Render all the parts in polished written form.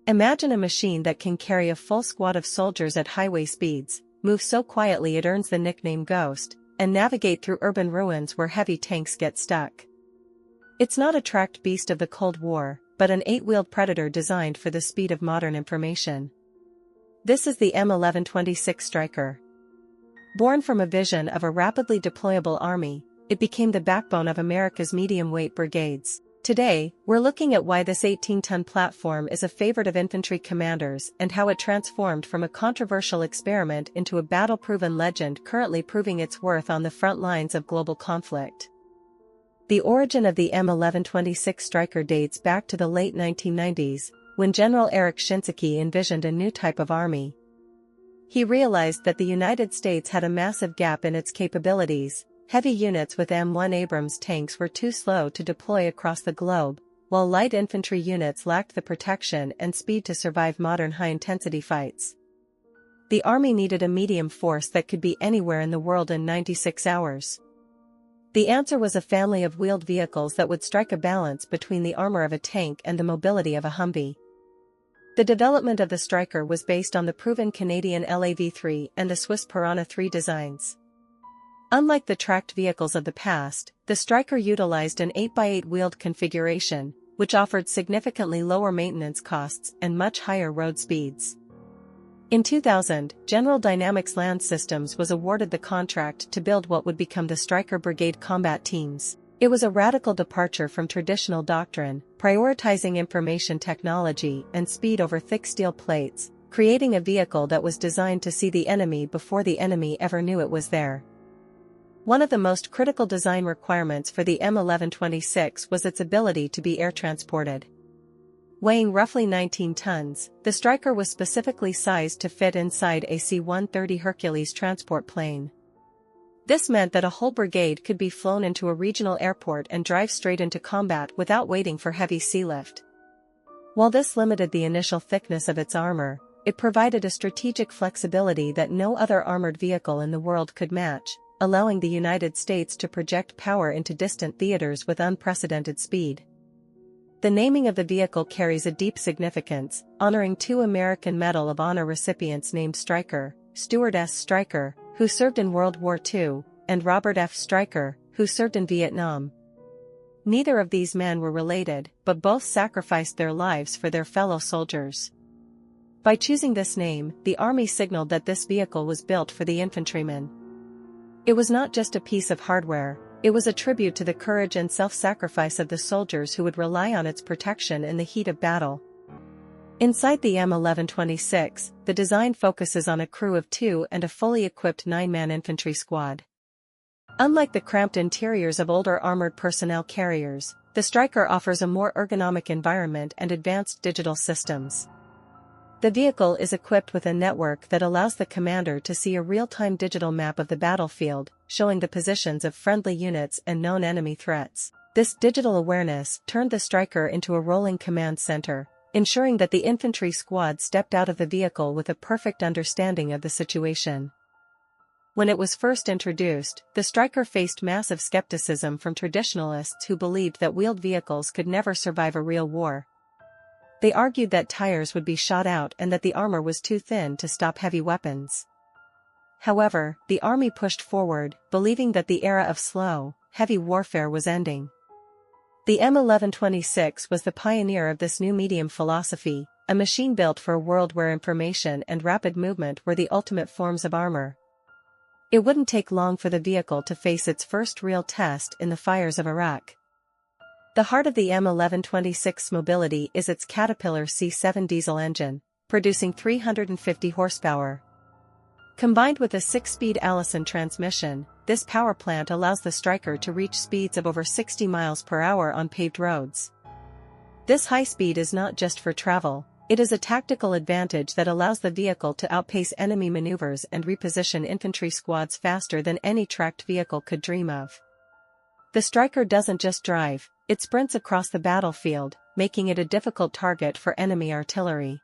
Imagine a machine that can carry a full squad of soldiers at highway speeds, move so quietly it earns the nickname Ghost, and navigate through urban ruins where heavy tanks get stuck. It's not a tracked beast of the Cold War, but an 8-wheeled predator designed for the speed of modern information. This is the M1126 Stryker. Born from a vision of a rapidly deployable army, it became the backbone of America's medium-weight brigades. Today, we're looking at why this 18-ton platform is a favorite of infantry commanders and how it transformed from a controversial experiment into a battle-proven legend currently proving its worth on the front lines of global conflict. The origin of the M1126 Stryker dates back to the late 1990s, when General Eric Shinseki envisioned a new type of army. He realized that the United States had a massive gap in its capabilities. Heavy units with M1 Abrams tanks were too slow to deploy across the globe, while light infantry units lacked the protection and speed to survive modern high-intensity fights. The Army needed a medium force that could be anywhere in the world in 96 hours. The answer was a family of wheeled vehicles that would strike a balance between the armor of a tank and the mobility of a Humvee. The development of the Stryker was based on the proven Canadian LAV-3 and the Swiss Piranha 3 designs. Unlike the tracked vehicles of the past, the Stryker utilized an 8x8 wheeled configuration, which offered significantly lower maintenance costs and much higher road speeds. In 2000, General Dynamics Land Systems was awarded the contract to build what would become the Stryker Brigade combat teams. It was a radical departure from traditional doctrine, prioritizing information technology and speed over thick steel plates, creating a vehicle that was designed to see the enemy before the enemy ever knew it was there. One of the most critical design requirements for the M1126 was its ability to be air transported. Weighing roughly 19 tons, the Stryker was specifically sized to fit inside a C-130 Hercules transport plane. This meant that a whole brigade could be flown into a regional airport and drive straight into combat without waiting for heavy sealift. While this limited the initial thickness of its armor, it provided a strategic flexibility that no other armored vehicle in the world could match, allowing the United States to project power into distant theaters with unprecedented speed. The naming of the vehicle carries a deep significance, honoring two American Medal of Honor recipients named Stryker, Stuart S. Stryker, who served in World War II, and Robert F. Stryker, who served in Vietnam. Neither of these men were related, but both sacrificed their lives for their fellow soldiers. By choosing this name, the Army signaled that this vehicle was built for the infantrymen. It was not just a piece of hardware, it was a tribute to the courage and self-sacrifice of the soldiers who would rely on its protection in the heat of battle. Inside the M1126, the design focuses on a crew of 2 and a fully equipped 9-man infantry squad. Unlike the cramped interiors of older armored personnel carriers, the Stryker offers a more ergonomic environment and advanced digital systems. The vehicle is equipped with a network that allows the commander to see a real-time digital map of the battlefield, showing the positions of friendly units and known enemy threats. This digital awareness turned the Stryker into a rolling command center, ensuring that the infantry squad stepped out of the vehicle with a perfect understanding of the situation. When it was first introduced, the Stryker faced massive skepticism from traditionalists who believed that wheeled vehicles could never survive a real war. They argued that tires would be shot out and that the armor was too thin to stop heavy weapons. However, the Army pushed forward, believing that the era of slow, heavy warfare was ending. The M1126 was the pioneer of this new medium philosophy, a machine built for a world where information and rapid movement were the ultimate forms of armor. It wouldn't take long for the vehicle to face its first real test in the fires of Iraq. The heart of the M1126's mobility is its Caterpillar C7 diesel engine, producing 350 horsepower. Combined with a 6-speed Allison transmission, this power plant allows the Stryker to reach speeds of over 60 miles per hour on paved roads. This high speed is not just for travel, it is a tactical advantage that allows the vehicle to outpace enemy maneuvers and reposition infantry squads faster than any tracked vehicle could dream of. The Stryker doesn't just drive, it sprints across the battlefield, making it a difficult target for enemy artillery.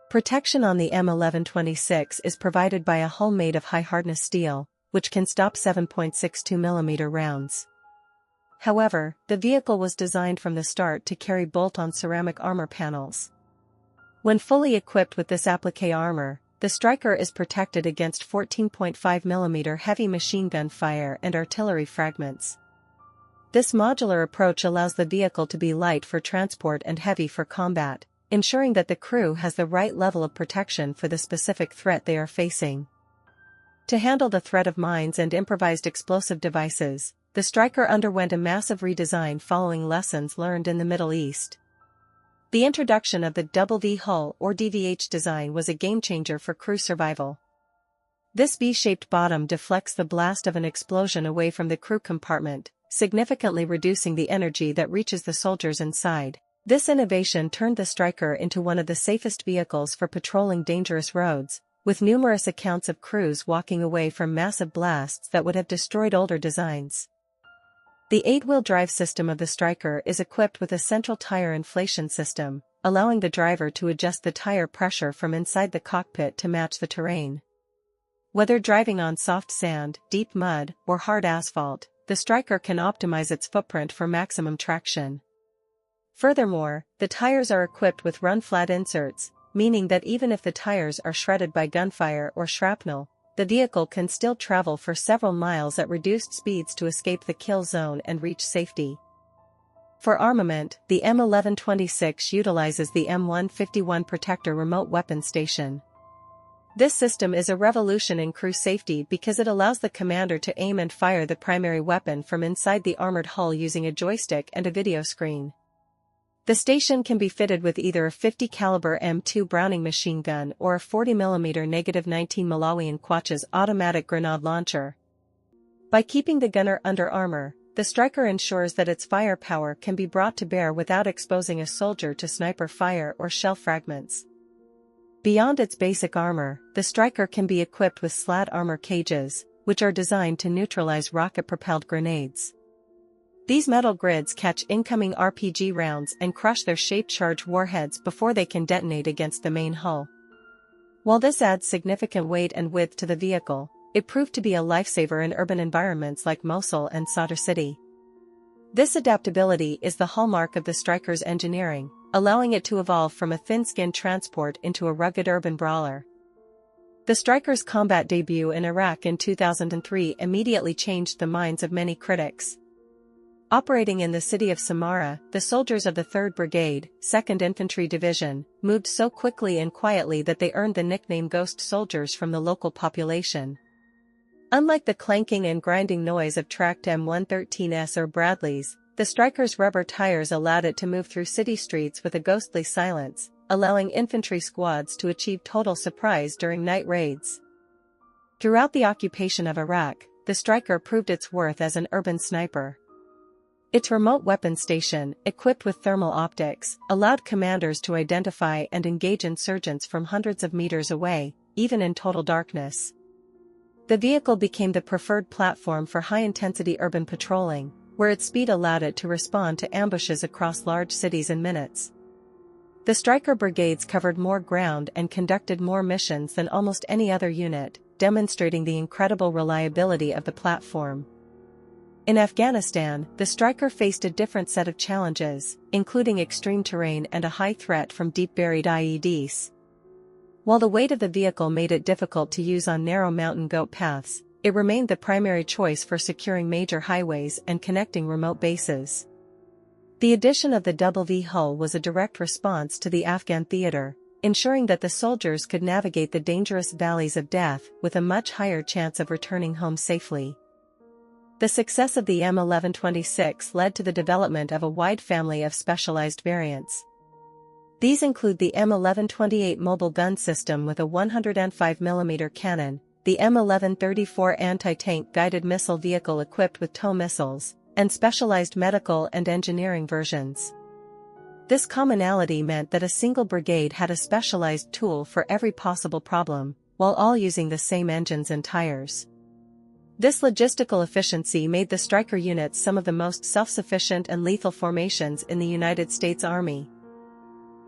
Protection on the M1126 is provided by a hull made of high-hardness steel, which can stop 7.62mm rounds. However, the vehicle was designed from the start to carry bolt-on ceramic armor panels. When fully equipped with this applique armor, the Stryker is protected against 14.5mm heavy machine gun fire and artillery fragments. This modular approach allows the vehicle to be light for transport and heavy for combat, ensuring that the crew has the right level of protection for the specific threat they are facing. To handle the threat of mines and improvised explosive devices, the Stryker underwent a massive redesign following lessons learned in the Middle East. The introduction of the double V hull or DVH design was a game-changer for crew survival. This V-shaped bottom deflects the blast of an explosion away from the crew compartment, significantly reducing the energy that reaches the soldiers inside. This innovation turned the Stryker into one of the safest vehicles for patrolling dangerous roads, with numerous accounts of crews walking away from massive blasts that would have destroyed older designs. The 8-wheel drive system of the Stryker is equipped with a central tire inflation system, allowing the driver to adjust the tire pressure from inside the cockpit to match the terrain. Whether driving on soft sand, deep mud, or hard asphalt, the Stryker can optimize its footprint for maximum traction. Furthermore, the tires are equipped with run-flat inserts, meaning that even if the tires are shredded by gunfire or shrapnel, the vehicle can still travel for several miles at reduced speeds to escape the kill zone and reach safety. For armament, the M1126 utilizes the M151 Protector remote weapon station. This system is a revolution in crew safety because it allows the commander to aim and fire the primary weapon from inside the armored hull using a joystick and a video screen. The station can be fitted with either a 50 caliber M2 Browning machine gun or a 40mm -19 Malawian Quachas automatic grenade launcher. By keeping the gunner under armor, the Stryker ensures that its firepower can be brought to bear without exposing a soldier to sniper fire or shell fragments. Beyond its basic armor, the Stryker can be equipped with slat armor cages, which are designed to neutralize rocket-propelled grenades. These metal grids catch incoming RPG rounds and crush their shape-charged warheads before they can detonate against the main hull. While this adds significant weight and width to the vehicle, it proved to be a lifesaver in urban environments like Mosul and Sadr City. This adaptability is the hallmark of the Stryker's engineering, allowing it to evolve from a thin-skinned transport into a rugged urban brawler. The Stryker's combat debut in Iraq in 2003 immediately changed the minds of many critics. Operating in the city of Samarra, the soldiers of the 3rd Brigade, 2nd Infantry Division, moved so quickly and quietly that they earned the nickname Ghost Soldiers from the local population. Unlike the clanking and grinding noise of tracked M113s or Bradleys, the Stryker's rubber tires allowed it to move through city streets with a ghostly silence, allowing infantry squads to achieve total surprise during night raids. Throughout the occupation of Iraq, the Stryker proved its worth as an urban sniper. Its remote weapon station, equipped with thermal optics, allowed commanders to identify and engage insurgents from hundreds of meters away, even in total darkness. The vehicle became the preferred platform for high-intensity urban patrolling, where its speed allowed it to respond to ambushes across large cities in minutes. The Stryker brigades covered more ground and conducted more missions than almost any other unit, demonstrating the incredible reliability of the platform. In Afghanistan, the Stryker faced a different set of challenges, including extreme terrain and a high threat from deep-buried IEDs. While the weight of the vehicle made it difficult to use on narrow mountain goat paths, it remained the primary choice for securing major highways and connecting remote bases. The addition of the double V hull was a direct response to the Afghan theater, ensuring that the soldiers could navigate the dangerous valleys of death with a much higher chance of returning home safely. The success of the M1126 led to the development of a wide family of specialized variants. These include the M1128 mobile gun system with a 105mm cannon, the M1134 anti-tank guided missile vehicle equipped with tow missiles, and specialized medical and engineering versions. This commonality meant that a single brigade had a specialized tool for every possible problem, while all using the same engines and tires. This logistical efficiency made the Stryker units some of the most self-sufficient and lethal formations in the United States Army.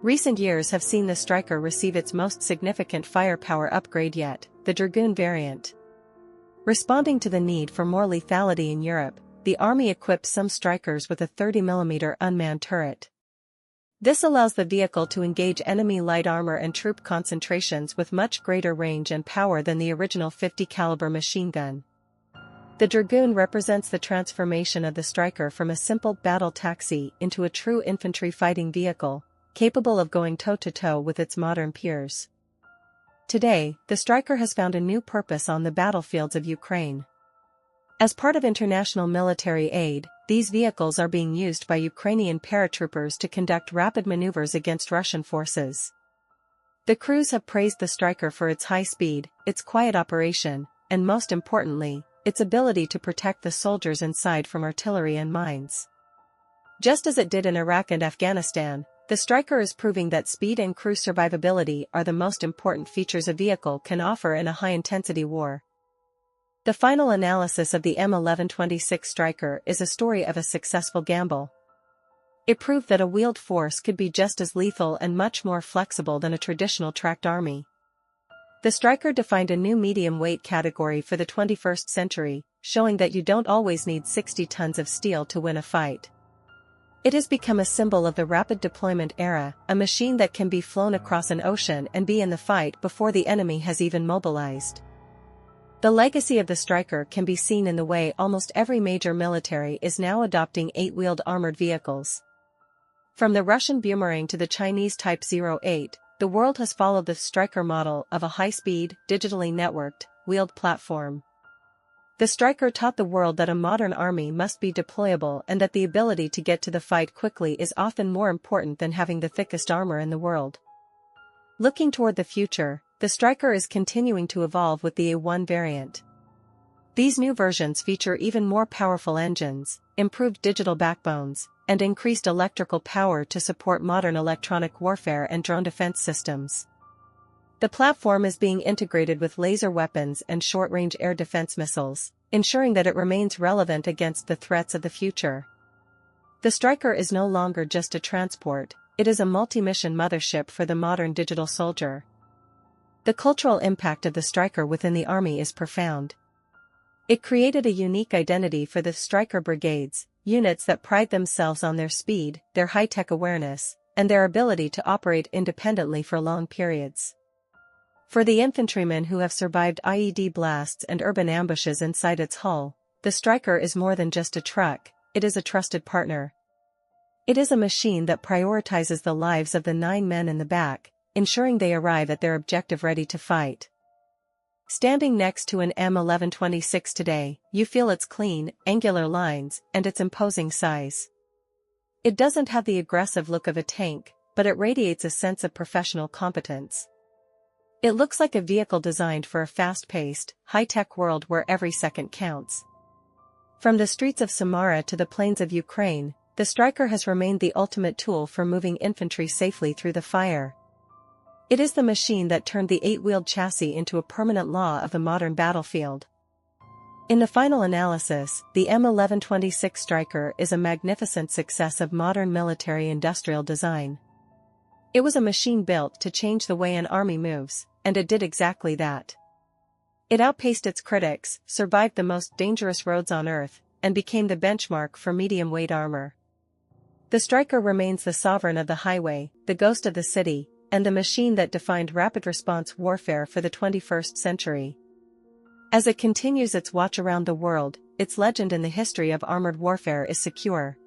Recent years have seen the Stryker receive its most significant firepower upgrade yet, the Dragoon variant. Responding to the need for more lethality in Europe, the Army equipped some Strykers with a 30mm unmanned turret. This allows the vehicle to engage enemy light armor and troop concentrations with much greater range and power than the original 50 caliber machine gun. The Dragoon represents the transformation of the Stryker from a simple battle taxi into a true infantry fighting vehicle, capable of going toe-to-toe with its modern peers. Today, the Stryker has found a new purpose on the battlefields of Ukraine. As part of international military aid, these vehicles are being used by Ukrainian paratroopers to conduct rapid maneuvers against Russian forces. The crews have praised the Stryker for its high speed, its quiet operation, and most importantly, its ability to protect the soldiers inside from artillery and mines. Just as it did in Iraq and Afghanistan, the Stryker is proving that speed and crew survivability are the most important features a vehicle can offer in a high-intensity war. The final analysis of the M1126 Stryker is a story of a successful gamble. It proved that a wheeled force could be just as lethal and much more flexible than a traditional tracked army. The Stryker defined a new medium weight category for the 21st century, showing that you don't always need 60 tons of steel to win a fight. It has become a symbol of the rapid deployment era, a machine that can be flown across an ocean and be in the fight before the enemy has even mobilized. The legacy of the Stryker can be seen in the way almost every major military is now adopting 8-wheeled armored vehicles. From the Russian Boomerang to the Chinese Type 08, the world has followed the Stryker model of a high-speed, digitally networked, wheeled platform. The Stryker taught the world that a modern army must be deployable and that the ability to get to the fight quickly is often more important than having the thickest armor in the world. Looking toward the future, the Stryker is continuing to evolve with the A1 variant. These new versions feature even more powerful engines, improved digital backbones, and increased electrical power to support modern electronic warfare and drone defense systems. The platform is being integrated with laser weapons and short-range air defense missiles, ensuring that it remains relevant against the threats of the future. The Stryker is no longer just a transport, it is a multi-mission mothership for the modern digital soldier. The cultural impact of the Stryker within the army is profound. It created a unique identity for the Stryker brigades, units that pride themselves on their speed, their high-tech awareness, and their ability to operate independently for long periods. For the infantrymen who have survived IED blasts and urban ambushes inside its hull, the Stryker is more than just a truck, it is a trusted partner. It is a machine that prioritizes the lives of the 9 men in the back, ensuring they arrive at their objective ready to fight. Standing next to an M1126 today, you feel its clean, angular lines and its imposing size. It doesn't have the aggressive look of a tank, but it radiates a sense of professional competence. It looks like a vehicle designed for a fast-paced, high-tech world where every second counts. From the streets of Samara to the plains of Ukraine, the Stryker has remained the ultimate tool for moving infantry safely through the fire. It is the machine that turned the 8-wheeled chassis into a permanent law of the modern battlefield. In the final analysis, the M1126 Stryker is a magnificent success of modern military-industrial design. It was a machine built to change the way an army moves, and it did exactly that. It outpaced its critics, survived the most dangerous roads on Earth, and became the benchmark for medium-weight armor. The Stryker remains the sovereign of the highway, the ghost of the city, and the machine that defined rapid response warfare for the 21st century. As it continues its watch around the world, its legend in the history of armored warfare is secure.